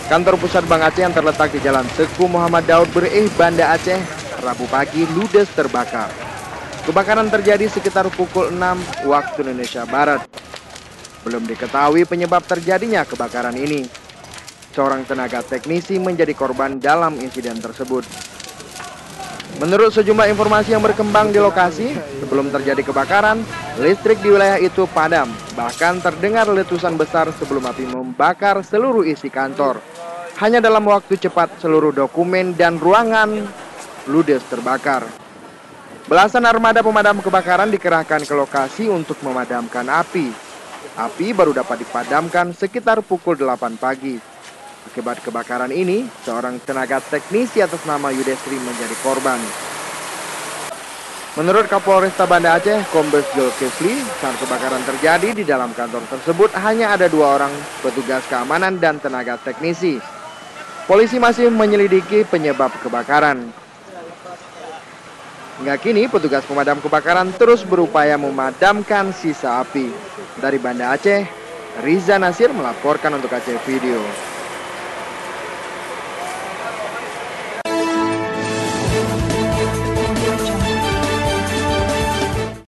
Kantor pusat Bank Aceh yang terletak di Jalan Teku Muhammad Daud Bereih, Banda Aceh, Rabu pagi ludes terbakar. Kebakaran terjadi sekitar pukul 6 waktu Indonesia Barat. Belum diketahui penyebab terjadinya kebakaran ini. Seorang tenaga teknisi menjadi korban dalam insiden tersebut. Menurut sejumlah informasi yang berkembang di lokasi, sebelum terjadi kebakaran, listrik di wilayah itu padam. Bahkan terdengar letusan besar sebelum api membakar seluruh isi kantor. Hanya dalam waktu cepat seluruh dokumen dan ruangan ludes terbakar. Belasan armada pemadam kebakaran dikerahkan ke lokasi untuk memadamkan api. Api baru dapat dipadamkan sekitar pukul 8 pagi. Akibat kebakaran ini, seorang tenaga teknisi atas nama Yudestri menjadi korban. Menurut Kapolresta Banda Aceh, Kombes Zulkifli, saat kebakaran terjadi di dalam kantor tersebut hanya ada 2 orang petugas keamanan dan tenaga teknisi. Polisi masih menyelidiki penyebab kebakaran. Hingga kini, petugas pemadam kebakaran terus berupaya memadamkan sisa api. Dari Banda Aceh, Riza Nasir melaporkan untuk Aceh Video.